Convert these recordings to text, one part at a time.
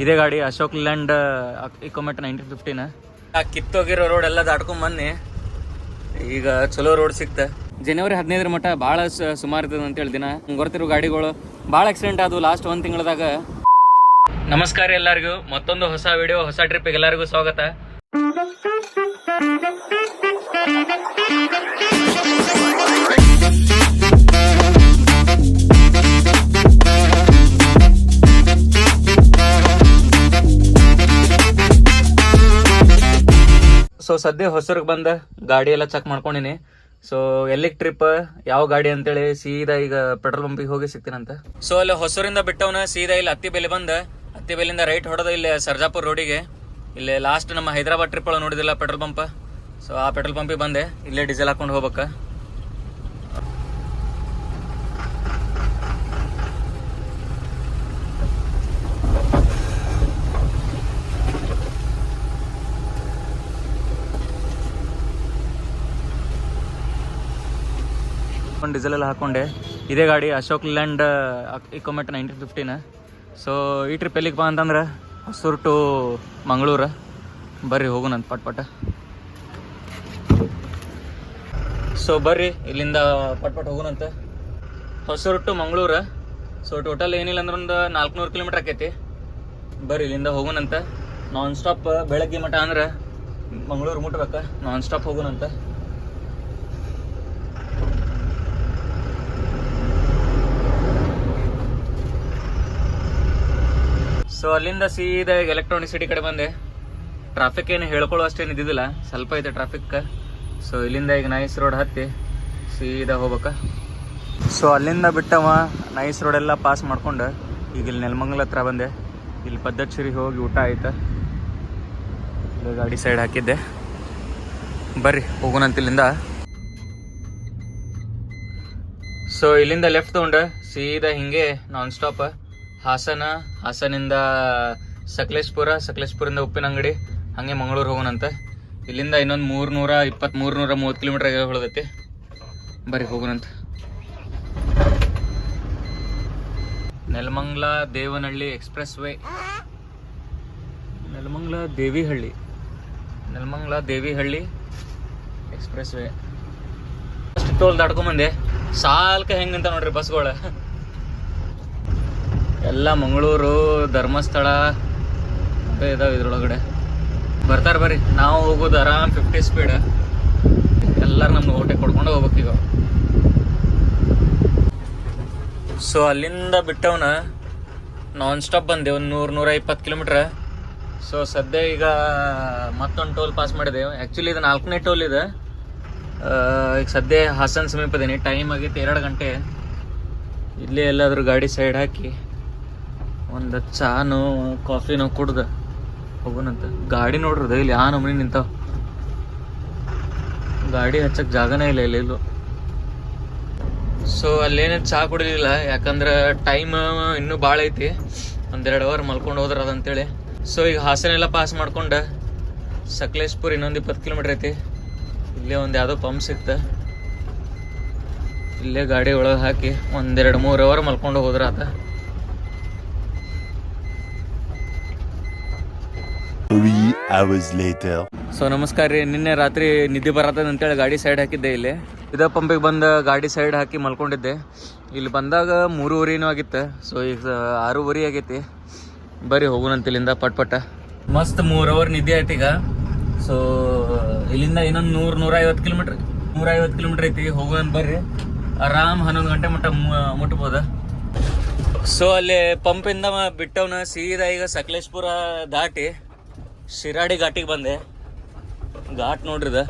ಇದೇ ಗಾಡಿ ಅಶೋಕ್ ಲ್ಯಾಂಡ್ ಇಕೋಮೆಟ್ 1915. ಆ ಕಿತ್ತೋಗಿರೋ ರೋಡ್ ಎಲ್ಲ ದಾಟ್ಕೊಂಡ್ ಬನ್ನಿ. ಈಗ ಚಲೋ ರೋಡ್ ಸಿಕ್ತ. ಜನವರಿ 15 ಮಟ್ಟ ಭಾಳ ಸುಮಾರು ಇರ್ತದೆ ಅಂತೇಳಿ ದಿನ ಗೊತ್ತಿರೋ ಗಾಡಿಗಳು ಭಾಳ ಆಕ್ಸಿಡೆಂಟ್ ಆದವು ಲಾಸ್ಟ್ 1 ತಿಂಗಳದಾಗ. ನಮಸ್ಕಾರ ಎಲ್ಲರಿಗೂ, ಮತ್ತೊಂದು ಹೊಸ ವಿಡಿಯೋ, ಹೊಸ ಟ್ರಿಪ್ಪಿಗೆ ಎಲ್ಲರಿಗೂ ಸ್ವಾಗತ. ಸೊ ಸದ್ಯ ಹೊಸೂರಿಗೆ ಬಂದ ಗಾಡಿ ಎಲ್ಲ ಚೆಕ್ ಮಾಡ್ಕೊಂಡಿನಿ. ಸೊ ಎಲ್ಲಿಗೆ ಟ್ರಿಪ್, ಯಾವ ಗಾಡಿ ಅಂತೇಳಿ ಸೀದಾ ಈಗ ಪೆಟ್ರೋಲ್ ಪಂಪಿಗೆ ಹೋಗಿ ಸಿಗ್ತೀನಂತ. ಸೊ ಅಲ್ಲಿ ಹೊಸೂರಿಂದ ಬಿಟ್ಟವನ ಸೀದಾ ಇಲ್ಲಿ ಹತ್ತಿಬೆಲೆ ಬಂದ, ಹತ್ತಿಬೆಲಿಂದ ರೈಟ್ ಹೊಡೆದ ಇಲ್ಲಿ ಸರ್ಜಾಪುರ ರೋಡಿಗೆ. ಇಲ್ಲಿ ಲಾಸ್ಟ್ ನಮ್ಮ ಹೈದರಾಬಾದ್ ಟ್ರಿಪ್ ಒಳಗೆ ನೋಡಿದಿಲ್ಲ ಪೆಟ್ರೋಲ್ ಪಂಪ್. ಸೊ ಆ ಪೆಟ್ರೋಲ್ ಪಂಪಿಗೆ ಬಂದೆ, ಇಲ್ಲೇ ಡೀಸೆಲ್ ಹಾಕೊಂಡು ಹೋಗ್ಬೇಕ. ಡೀಸೆಲ್ ಎಲ್ಲ ಹಾಕೊಂಡೆ. ಇದೇ ಗಾಡಿ ಅಶೋಕ್ ಲ್ಯಾಂಡ್ ಇಕೋಮೆಟ್ 1915. ಸೊ ಈ ಟ್ರಿಪ್ ಎಲ್ಲಿಗೆ ಬಾ ಅಂತಂದ್ರೆ ಹೊಸೂರು ಟು ಮಂಗಳೂರು. ಬರ್ರಿ ಹೋಗೋಣಂತ ಪಟ್. ಸೊ ಬರ್ರಿ ಇಲ್ಲಿಂದ ಪಟ್ ಹೋಗೋಣಂತ Hosur to Mangaluru. So total ಏನಿಲ್ಲ ಅಂದ್ರೆ ಒಂದು 400 ಕಿಲೋಮೀಟ್ರ್ ಆಕೈತಿ. ಬರ್ರಿ ಇಲ್ಲಿಂದ ಹೋಗೋಣಂತ. ನಾನ್ ಸ್ಟಾಪ್ ಬೆಳಗ್ಗೆ ಮಠ ಅಂದ್ರೆ ಮಂಗಳೂರು ಮುಟ್ಬೇಕ. ನಾನ್ ಸ್ಟಾಪ್ ಹೋಗೋಣಂತ. ಸೊ ಅಲ್ಲಿಂದ ಸೀದಾ ಎಲೆಕ್ಟ್ರಾನಿಕ್ ಸಿಟಿ ಕಡೆ ಬಂದೆ. ಟ್ರಾಫಿಕ್ ಏನು ಹೇಳ್ಕೊಳ್ಳೋ ಅಷ್ಟೇನು ಇದ್ದಿದ್ದಿಲ್ಲ, ಸ್ವಲ್ಪ ಐತೆ ಟ್ರಾಫಿಕ್. ಸೊ ಇಲ್ಲಿಂದ ಈಗ ನೈಸ್ ರೋಡ್ ಹತ್ತಿ ಸೀದಾ ಹೋಗ್ಬೇಕ. ಸೊ ಅಲ್ಲಿಂದ ಬಿಟ್ಟವ ನೈಸ್ ರೋಡೆಲ್ಲ ಪಾಸ್ ಮಾಡ್ಕೊಂಡು ಈಗ ಇಲ್ಲಿ ನೆಲಮಂಗಲ ಹತ್ರ ಬಂದೆ. ಇಲ್ಲಿ ಪದ್ದಚ್ಚಿರಿ ಹೋಗಿ ಊಟ ಆಯ್ತು. ಇಲ್ಲಿ ಗಾಡಿ ಸೈಡ್ ಹಾಕಿದ್ದೆ. ಬರ್ರಿ ಹೋಗೋಣಂತ ಇಲ್ಲಿಂದ. ಸೊ ಇಲ್ಲಿಂದ ಲೆಫ್ಟ್ ತೊಗೊಂಡು ಸೀದಾ ಹಿಂಗೆ ನಾನ್ ಸ್ಟಾಪ್ ಹಾಸನಿಂದ ಸಕಲೇಶ್ಪುರಿಂದ ಉಪ್ಪಿನಂಗಡಿ, ಹಾಗೆ ಮಂಗಳೂರು ಹೋಗೋಣಂತ. ಇಲ್ಲಿಂದ ಇನ್ನೊಂದು 330 ಕಿಲೋಮೀಟರ್ ಹೊಳದೈತಿ. ಬರ್ರಿ ಹೋಗೋಣಂತ. Nelamangala Devanahalli express way, Nelamangala Devihalli express way. ಅಷ್ಟು ಟೋಲ್ ದಾಟ್ಕೊಂಬಂದೆ. ಸಾಲ್ಕ ಹೆಂಗಂತ ನೋಡ್ರಿ ಬಸ್ಗಳು ಎಲ್ಲ ಮಂಗಳೂರು, ಧರ್ಮಸ್ಥಳ ಇದಾವೆ ಇದ್ರೊಳಗಡೆ. ಬರ್ತಾರೆ ಬರ್ರಿ, ನಾವು ಹೋಗೋದು ಆರಾಮ್ 50 ಸ್ಪೀಡ್. ಎಲ್ಲರೂ ನಮ್ಗೆ ಓಟೆ ಕೊಡ್ಕೊಂಡು ಹೋಗ್ಬೇಕೀಗ. ಸೊ ಅಲ್ಲಿಂದ ಬಿಟ್ಟವನ ನಾನ್ ಸ್ಟಾಪ್ ಬಂದೆ ಒಂದು 100-120 ಕಿಲೋಮೀಟ್ರ್. ಸೊ ಸದ್ಯ ಈಗ ಮತ್ತೊಂದು ಟೋಲ್ ಪಾಸ್ ಮಾಡಿದೆ. ಆ್ಯಕ್ಚುಲಿ ಇದು 4ನೇ ಟೋಲ್ ಇದೆ. ಈಗ ಸದ್ಯ ಹಾಸನ ಸಮೀಪ ಇದೀನಿ. ಟೈಮ್ ಆಗೈತೆ 2 ಗಂಟೆ. ಇಲ್ಲೇ ಎಲ್ಲಾದರೂ ಗಾಡಿ ಸೈಡ್ ಹಾಕಿ ಒಂದು ಚಾನು ಕಾಫಿನೋ ಕುಡ್ದು ಹೋಗೋಣಂತ. ಗಾಡಿ ನೋಡ್ರದ ಇಲ್ಲಿ ಆ ನಮೂನಿ ನಿಂತಾವ. ಗಾಡಿ ಹಚ್ಚಕ್ಕೆ ಜಾಗನೇ ಇಲ್ಲ ಇಲ್ಲೆಲ್ಲೂ. ಸೊ ಅಲ್ಲೇನೇ ಚಹಾ ಕುಡಿಲಿಲ್ಲ, ಯಾಕಂದ್ರೆ ಟೈಮ್ ಇನ್ನೂ ಭಾಳ ಐತಿ. 1-2 ಅವರ್ ಮಲ್ಕೊಂಡು ಹೋದ್ರ ಅದಂತೇಳಿ. ಸೊ ಈಗ ಹಾಸನೆಲ್ಲ ಪಾಸ್ ಮಾಡ್ಕೊಂಡು ಸಕಲೇಶ್ಪುರ ಇನ್ನೊಂದು 20 ಕಿಲೋಮೀಟ್ರ್ ಐತಿ. ಇಲ್ಲೇ ಒಂದು ಯಾವುದೋ ಪಂಪ್ ಸಿಕ್ತ. ಇಲ್ಲೇ ಗಾಡಿ ಒಳಗೆ ಹಾಕಿ 1-2-3 ಅವರ್ ಮಲ್ಕೊಂಡು ಹೋದ್ರ ಆತ. ಸೊ ನಮಸ್ಕಾರ ರೀ. ನಿನ್ನೆ ರಾತ್ರಿ ನಿದ್ದೆ ಬರತ್ತದ ಅಂತೇಳಿ ಗಾಡಿ ಸೈಡ್ ಹಾಕಿದ್ದೆ. ಇಲ್ಲಿ ಇದೇ ಪಂಪಿಗೆ ಬಂದ ಗಾಡಿ ಸೈಡ್ ಹಾಕಿ ಮಲ್ಕೊಂಡಿದ್ದೆ. ಇಲ್ಲಿ ಬಂದಾಗ 3:30 ಆಗಿತ್ತು. ಸೊ ಈಗ 6:30 ಆಗೈತಿ. ಬರ್ರಿ ಹೋಗೋಣಂತ ಇಲ್ಲಿಂದ ಪಟ್. ಮಸ್ತ್ 3 ಅವರ್ ನಿದ್ದೆ ಆಯ್ತು ಈಗ. ಸೊ ಇಲ್ಲಿಂದ ಇನ್ನೊಂದು 100-150 ಕಿಲೋಮೀಟ್ರ್ ಐತಿ. ಹೋಗೋಣ ಬರ್ರಿ. ಆರಾಮ್ 11 ಗಂಟೆ ಮಟ್ಟ ಮುಟ್ಬೋದು. ಸೊ ಅಲ್ಲಿ ಪಂಪಿಂದ ಬಿಟ್ಟವನ ಸೀದಾ ಈಗ ಸಕಲೇಶ್ಪುರ ದಾಟಿ ಶಿರಾಡಿ ಘಾಟಿಗೆ ಬಂದೆ. ಘಾಟ್ ನೋಡ್ರಿದ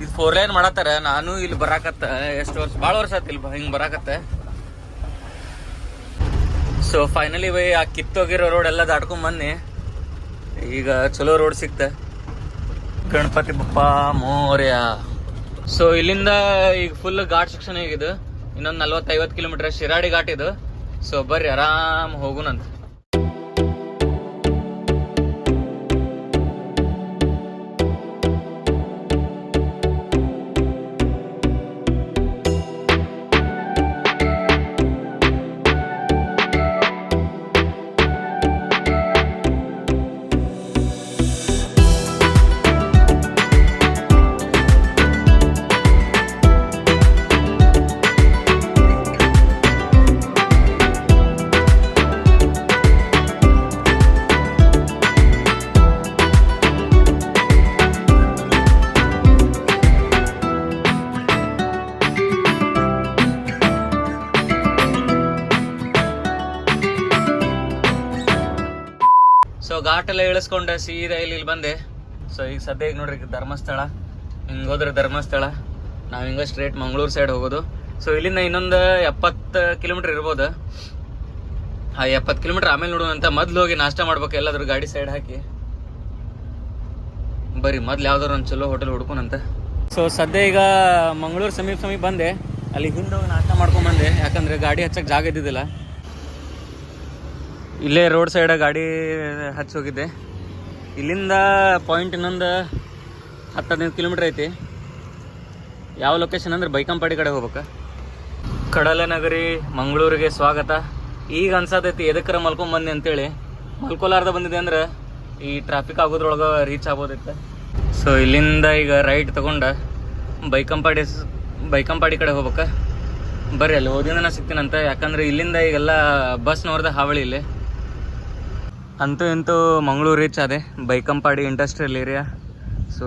ಇದು 4 ಲೈನ್ ಮಾಡತ್ತಾರ. ನಾನು ಇಲ್ಲಿ ಬರಾಕತ್ತ ಎಷ್ಟು ವರ್ಷ, ಭಾಳ ವರ್ಷ ಆಯ್ತು ಇಲ್ಲಿ ಹಿಂಗೆ ಬರಾಕತ್ತ. ಸೊ ಫೈನಲಿ ಆ ಕಿತ್ತೋಗಿರೋ ರೋಡ್ ಎಲ್ಲ ದಾಟ್ಕೊಂಡ್ ಬನ್ನಿ. ಈಗ ಚಲೋ ರೋಡ್ ಸಿಕ್ತ. ಗಣಪತಿ ಬಪ್ಪ ಮೋರ್ಯ. ಸೊ ಇಲ್ಲಿಂದ ಈಗ ಫುಲ್ ಘಾಟ್ ಸೆಕ್ಷನ್ ಹೇಗಿದು. ಇನ್ನೊಂದು 40-50 ಕಿಲೋಮೀಟರ್ ಶಿರಾಡಿ ಘಾಟ್ ಇದು. ಸೊ ಬರ್ರಿ ಆರಾಮ್ ಹೋಗುನಂತ. ಘಾಟ್ ಎಲ್ಲ ಇಳಿಸ್ಕೊಂಡು ಸೀದಾ ಇಲ್ಲಿ ಬಂದೆ. ಸೊ ಈಗ ಸದ್ಯ ಈಗ ನೋಡ್ರಿ ಧರ್ಮಸ್ಥಳ, ಹಿಂಗೆ ಹೋದ್ರೆ ಧರ್ಮಸ್ಥಳ, ನಾವು ಹಿಂಗೆ ಸ್ಟ್ರೇಟ್ ಮಂಗಳೂರು ಸೈಡ್ ಹೋಗೋದು. ಸೊ ಇಲ್ಲಿಂದ ಇನ್ನೊಂದು 70 ಕಿಲೋಮೀಟ್ರ್ ಇರ್ಬೋದು. ಆ 70 ಕಿಲೋಮೀಟ್ರ್ ಆಮೇಲೆ ನೋಡುವಂತ. ಮೊದ್ಲು ಹೋಗಿ ನಾಷ್ಟ ಮಾಡ್ಬೇಕು ಎಲ್ಲಾದ್ರೂ ಗಾಡಿ ಸೈಡ್ ಹಾಕಿ. ಬರೀ ಮೊದ್ಲು ಯಾವ್ದಾದ್ರು ಒಂದು ಚಲೋ ಹೋಟೆಲ್ ಹುಡ್ಕೊನಂತ. ಸೊ ಸದ್ಯ ಈಗ ಮಂಗಳೂರು ಸಮೀಪ ಬಂದೆ. ಅಲ್ಲಿ ಹಿಂದೆ ಹೋಗಿ ನಾಷ್ಟ ಮಾಡ್ಕೊಂಡ್ ಬಂದೆ, ಯಾಕಂದ್ರೆ ಗಾಡಿ ಹಚ್ಚಕ್ಕೆ ಜಾಗ ಇದ್ದಿದ್ದಿಲ್ಲ. ಇಲ್ಲೇ ರೋಡ್ ಸೈಡ್ ಗಾಡಿ ಹಚ್ಚಿ ಹೋಗಿದ್ದೆ. ಇಲ್ಲಿಂದ ಪಾಯಿಂಟ್ ಇನ್ನೊಂದು 10-15 ಕಿಲೋಮೀಟ್ರ್ ಐತಿ. ಯಾವ ಲೊಕೇಶನ್ ಅಂದ್ರೆ ಬೈಕಂಪಾಡಿ ಕಡೆ ಹೋಗ್ಬೇಕು. ಕಡಲನಗರಿ ಮಂಗಳೂರಿಗೆ ಸ್ವಾಗತ. ಈಗ ಅನ್ಸತೈತಿ ಎದಕ್ಕರ ಮಲ್ಕೊಂಬಂದೆ ಅಂತೇಳಿ. ಮಲ್ಕೊಲಾರ್ದ ಬಂದಿದೆ ಅಂದ್ರೆ ಈ ಟ್ರಾಫಿಕ್ ಆಗೋದ್ರೊಳಗೆ ರೀಚ್ ಆಗ್ಬೋದಿತ್ತು. ಸೊ ಇಲ್ಲಿಂದ ಈಗ ರೈಟ್ ತಗೊಂಡ ಬೈಕಂಪಾಡಿ ಕಡೆ ಹೋಗ್ಬೇಕು. ಬರ್ರಿ ಅಲ್ಲಿ ಹೋದಿಂದ ಸಿಗ್ತೀನಂತ, ಯಾಕಂದ್ರೆ ಇಲ್ಲಿಂದ ಈಗೆಲ್ಲ ಬಸ್ನವ್ರದ ಹಾವಳಿ ಇಲ್ಲಿ. ಅಂತೂ ಇಂತೂ ಮಂಗಳೂರು ರೀಚ್ ಅದೇ, ಬೈಕಂಪಾಡಿ ಇಂಡಸ್ಟ್ರಿಯಲ್ ಏರಿಯಾ. ಸೊ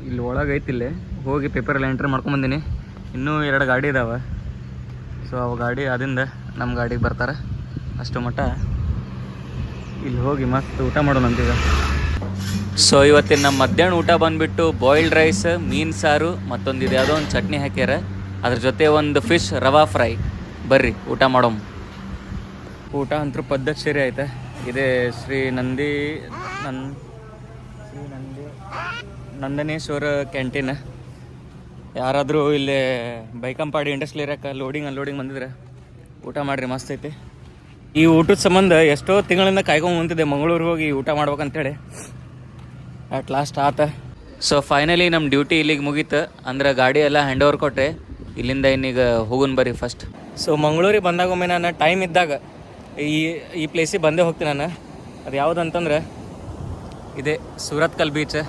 ಇಲ್ಲಿ ಒಳಗೆ ಐತಿಲ್ಲೇ ಹೋಗಿ ಪೇಪರಲ್ಲಿ ಎಂಟ್ರಿ ಮಾಡ್ಕೊಂಬಂದಿನಿ. ಇನ್ನೂ 2 ಗಾಡಿ ಇದಾವೆ. ಸೊ ಅವು ಗಾಡಿ ಆದಿಂದ ನಮ್ಮ ಗಾಡಿಗೆ ಬರ್ತಾರೆ. ಅಷ್ಟು ಮಟ್ಟ ಇಲ್ಲಿ ಹೋಗಿ ಮಸ್ತ್ ಊಟ ಮಾಡೋಣಂತೀಗ. ಸೊ ಇವತ್ತಿನ ನಮ್ಮ ಮಧ್ಯಾಹ್ನ ಊಟ ಬಂದುಬಿಟ್ಟು ಬಾಯ್ಲ್ಡ್ ರೈಸ್, ಮೀನು ಸಾರು, ಮತ್ತೊಂದು ಇದು ಯಾವುದೋ ಒಂದು ಚಟ್ನಿ ಹಾಕ್ಯಾರ. ಅದ್ರ ಜೊತೆ ಒಂದು ಫಿಶ್ ರವಾ ಫ್ರೈ. ಬರ್ರಿ ಊಟ ಮಾಡೋಮ್. ಊಟ ಅಂತೂ ಪದ್ಧತಿ ಆಯ್ತಾ. ಇದೇ ಶ್ರೀ ನಂದನೇಶ್ವರ ಕ್ಯಾಂಟೀನ್. ಯಾರಾದರೂ ಇಲ್ಲಿ ಬೈಕಂಪಾಡಿ ಇಂಡಸ್ಟ್ರಿಯಲ್ ಏರಿಯಾಕ್ಕೆ ಲೋಡಿಂಗ್ ಅನ್ಲೋಡಿಂಗ್ ಬಂದಿದ್ರೆ ಊಟ ಮಾಡಿರಿ, ಮಸ್ತ್ ಐತಿ. ಈ ಊಟದ ಸಂಬಂಧ ಎಷ್ಟೋ ತಿಂಗಳಿಂದ ಕಾಯ್ಕೊಂಡು ಮುಂತಿದ್ದೆ ಮಂಗಳೂರಿಗೆ ಹೋಗಿ ಊಟ ಮಾಡ್ಬೇಕಂತೇಳಿ. ಅಟ್ ಲಾಸ್ಟ್ ಆತ. ಸೊ ಫೈನಲಿ ನಮ್ಮ ಡ್ಯೂಟಿ ಇಲ್ಲಿಗೆ ಮುಗೀತು. ಅಂದ್ರೆ ಗಾಡಿ ಎಲ್ಲ ಹ್ಯಾಂಡ್ ಓವರ್ ಕೊಟ್ಟೆ. ಇಲ್ಲಿಂದ ಇನ್ನೀಗ ಹೋಗೋಣ ಬರ್ರಿ ಫಸ್ಟ್. ಸೊ ಮಂಗಳೂರಿಗೆ ಬಂದಾಗೊಮ್ಮೆ ನಾನು ಟೈಮ್ ಇದ್ದಾಗ ಈ ಪ್ಲೇಸಿಗೆ ಬಂದೇ ಹೋಗ್ತೀನಿ ನಾನು. ಅದು ಯಾವುದಂತಂದ್ರೆ ಇದೇ ಸೂರತ್ಕಲ್ ಬೀಚ್.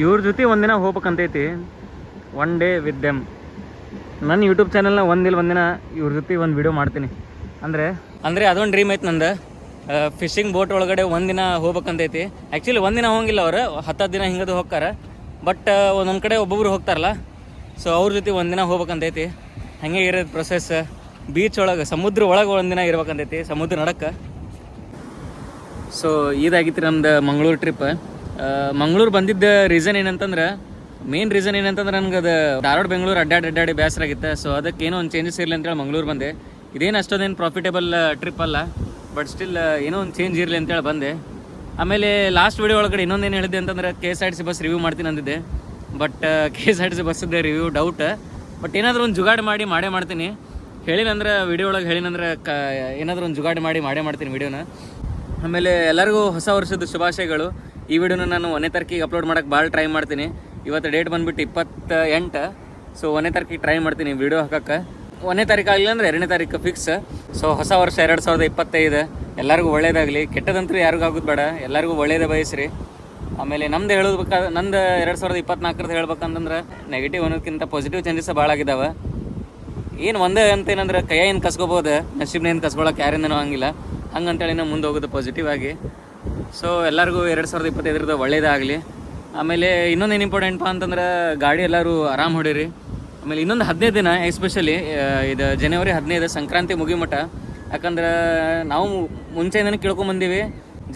ಇವ್ರ ಜೊತೆ ಒಂದಿನ ಹೋಗ್ಬೇಕಂತೈತಿ. One day with them. ನನ್ನ ಯೂಟ್ಯೂಬ್ ಚಾನಲ್ನ ಒಂದಿನ ಇವ್ರ ಜೊತೆ ಒಂದು ವಿಡಿಯೋ ಮಾಡ್ತೀನಿ. ಅಂದರೆ ಅದೊಂದು ಡ್ರೀಮ್ ಐತೆ ನಂದು. ಫಿಶಿಂಗ್ ಬೋಟ್ ಒಳಗಡೆ ಒಂದಿನ ಹೋಗ್ಬೇಕಂತೈತಿ. ಆ್ಯಕ್ಚುಲಿ ಒಂದಿನ ಹೋಗಿಲ್ಲ ಅವ್ರು, 10 ದಿನ ಹಿಂಗದು ಹೋಗ್ತಾರೆ. ಬಟ್ ಒಂದೊಂದು ಕಡೆ ಒಬ್ಬೊಬ್ರು ಹೋಗ್ತಾರಲ್ಲ. ಸೊ ಅವ್ರ ಜೊತೆ ಒಂದಿನ ಹೋಗ್ಬೇಕಂತೈತಿ. ಹಾಗೆ ಇರೋದು ಪ್ರೊಸೆಸ್. ಬೀಚ್ ಒಳಗೆ, ಸಮುದ್ರ ಒಳಗೆ ಒಂದಿನ ಇರ್ಬೇಕಂತೈತಿ, ಸಮುದ್ರ ನಡಕ್ಕೆ. ಸೊ ಇದಾಗಿತ್ತು ನಮ್ದು ಮಂಗಳೂರು ಟ್ರಿಪ್. ಮಂಗಳೂರು ಬಂದಿದ್ದ ರೀಸನ್ ಏನಂತಂದ್ರೆ, ಮೇನ್ ರೀಸನ್ ಏನಂತಂದ್ರೆ ನನಗೆ ಅದು ಧಾರವಾಡ ಬೆಂಗಳೂರು ಅಡ್ಡಾಡಿ ಬೇಸರ ಆಗಿತ್ತು. ಸೊ ಅದಕ್ಕೆ ಏನೋ ಒಂದು ಚೇಂಜಸ್ ಇರಲಿ ಅಂತೇಳಿ ಮಂಗಳೂರು ಬಂದೆ. ಇದೇನು ಅಷ್ಟೊಂದೇನು ಪ್ರಾಫಿಟೇಬಲ್ ಟ್ರಿಪ್ ಅಲ್ಲ, ಬಟ್ ಸ್ಟಿಲ್ ಏನೋ ಒಂದು ಚೇಂಜ್ ಇರಲಿ ಅಂತೇಳಿ ಬಂದೆ. ಆಮೇಲೆ ಲಾಸ್ಟ್ ವಿಡಿಯೋ ಒಳಗಡೆ ಇನ್ನೊಂದೇನು ಹೇಳಿದೆ ಅಂತಂದ್ರೆ KSRTC ಬಸ್ ರಿವ್ಯೂ ಮಾಡ್ತೀನಿ ಅಂದಿದ್ದೆ. ಬಟ್ KSRTC ಬಸ್ಸದ್ದೇ ರಿವ್ಯೂ ಡೌಟ್. ಬಟ್ ಏನಾದರೂ ಒಂದು ಜುಗಾಡಿ ಮಾಡೇ ಮಾಡ್ತೀನಿ. ಹೇಳಿನಂದ್ರೆ ವಿಡಿಯೋ ಒಳಗೆ ಹೇಳಿನಂದ್ರೆ ಏನಾದರೂ ಒಂದು ಜುಗಾಡಿ ಮಾಡೇ ಮಾಡ್ತೀನಿ ವಿಡಿಯೋನ. ಆಮೇಲೆ ಎಲ್ಲರಿಗೂ ಹೊಸ ವರ್ಷದ ಶುಭಾಶಯಗಳು. ಈ ವಿಡಿಯೋನ ನಾನು 1ನೇ ತಾರೀಕಿಗೆ ಅಪ್ಲೋಡ್ ಮಾಡೋಕ್ಕೆ ಭಾಳ ಟ್ರೈ ಮಾಡ್ತೀನಿ. ಇವತ್ತು ಡೇಟ್ ಬಂದುಬಿಟ್ಟು 28. ಸೊ 1ನೇ ತಾರೀಕಿಗೆ ಟ್ರೈ ಮಾಡ್ತೀನಿ ವಿಡಿಯೋ ಹಾಕೋಕ್ಕೆ. 1ನೇ ತಾರೀಕು ಆಗಲಿಲ್ಲ ಅಂದರೆ 2ನೇ ತಾರೀಕು ಫಿಕ್ಸ್. ಸೊ ಹೊಸ ವರ್ಷ 2025 ಎಲ್ಲರಿಗೂ ಒಳ್ಳೇದಾಗಲಿ. ಕೆಟ್ಟದಂತೂ ಯಾರಿಗೂ ಆಗೋದು ಬೇಡ, ಎಲ್ಲರಿಗೂ ಒಳ್ಳೇದೇ ಬಯಸ್ರಿ. ಆಮೇಲೆ ನಂದು ನಂದು 2024 ಹೇಳ್ಬೇಕಂತಂದ್ರೆ ನೆಗೆಟಿವ್ ಅನ್ನೋದಕ್ಕಿಂತ ಪಾಸಿಟಿವ್ ಚೇಂಜಸ್ ಭಾಳ ಆಗಿದ್ದಾವೆ. ಏನು ಒಂದೇ ಅಂತೇನಂದ್ರೆ ಕೈಯನ್ನು ಕಸ್ಕೋಬೋದು, ನಶೀಬ್ನೇನು ಕಸ್ಕೊಳಕ್ಕೆ ಯಾರಿಂದನೂ ಹಂಗಿಲ್ಲ. ಹಂಗಂತೇಳಿ ನಾವು ಮುಂದೆ ಹೋಗೋದು ಪಾಸಿಟಿವ್ ಆಗಿ. ಸೊ ಎಲ್ಲರಿಗೂ 2025 ಒಳ್ಳೇದಾಗಲಿ. ಆಮೇಲೆ ಇನ್ನೊಂದೇನು ಇಂಪಾರ್ಟೆಂಟ್ಪ ಅಂತಂದ್ರೆ ಗಾಡಿ ಎಲ್ಲರೂ ಆರಾಮ್ ಹೊಡೀರಿ. ಆಮೇಲೆ ಇನ್ನೊಂದು 15 ದಿನ ಎಸ್ಪೆಷಲಿ ಇದು ಜನವರಿ 15 ಸಂಕ್ರಾಂತಿ ಮುಗಿಮಟ. ಯಾಕಂದ್ರೆ ನಾವು ಮುಂಚೆಯಿಂದನೇ ಕೇಳ್ಕೊಂಬಂದೀವಿ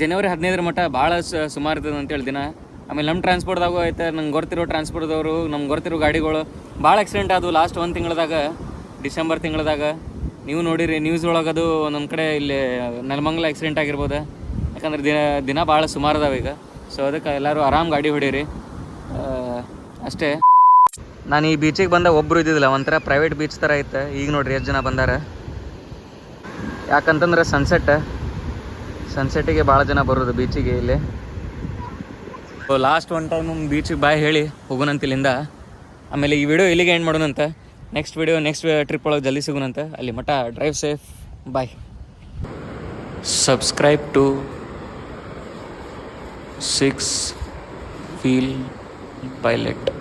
ಜನವರಿ 15 ಮಟ್ಟ ಭಾಳ ಸುಮಾರು ಇರ್ತದೆ ಅಂತೇಳಿ ದಿನ. ಆಮೇಲೆ ನಮ್ಮ ಟ್ರಾನ್ಸ್ಪೋರ್ಟ್ದಾಗೂ ಆಯ್ತು, ನಂಗೆ ಗೊತ್ತಿರೋ ಟ್ರಾನ್ಸ್ಪೋರ್ಟ್ದವರು, ನಮ್ಗೆ ಗೊತ್ತಿರೋ ಗಾಡಿಗಳು ಭಾಳ ಆಕ್ಸಿಡೆಂಟ್ ಆದವು ಲಾಸ್ಟ್ 1 ತಿಂಗಳದಾಗ, ಡಿಸೆಂಬರ್ ತಿಂಗಳದಾಗ. ನೀವು ನೋಡಿರಿ ನ್ಯೂಸ್ ಒಳಗದು ಒಂದೊಂದು ಕಡೆ ಇಲ್ಲಿ ನೆಲಮಂಗಲ ಆಕ್ಸಿಡೆಂಟ್ ಆಗಿರ್ಬೋದು. ಯಾಕಂದ್ರೆ ದಿನ ಭಾಳ ಸುಮಾರು ಅದಾವೆ ಈಗ. ಸೊ ಅದಕ್ಕೆ ಎಲ್ಲರೂ ಆರಾಮ್ ಗಾಡಿ ಹೊಡೀರಿ ಅಷ್ಟೇ. ನಾನು ಈ ಬೀಚಿಗೆ ಬಂದ ಒಬ್ಬರು ಇದ್ದಿದ್ದಿಲ್ಲ, ಒಂಥರ ಪ್ರೈವೇಟ್ ಬೀಚ್ ಥರ ಐತೆ. ಈಗ ನೋಡ್ರಿ ಎಷ್ಟು ಜನ ಬಂದಾರ. ಯಾಕಂತಂದ್ರೆ ಸನ್ಸೆಟ್ಟಿಗೆ ಭಾಳ ಜನ ಬರೋದು ಬೀಚಿಗೆ ಇಲ್ಲಿ. ಲಾಸ್ಟ್ ಒನ್ ಟೈಮ್ ಬೀಚಿಗೆ ಬಾಯ್ ಹೇಳಿ ಹೋಗೋಣಂತ ಇಲ್ಲಿಂದ. ಆಮೇಲೆ ಈ ವಿಡಿಯೋ ಇಲ್ಲಿಗೆ ಎಂಡ್ ಮಾಡೋಣಂತ. ನೆಕ್ಸ್ಟ್ ಟ್ರಿಪ್ ಒಳಗೆ ಜಲ್ದಿ ಸಿಗೋಣಂತ. ಅಲ್ಲಿ ಮಟ್ಟ drive safe. Bye. Subscribe to 6 Wheel Pilot.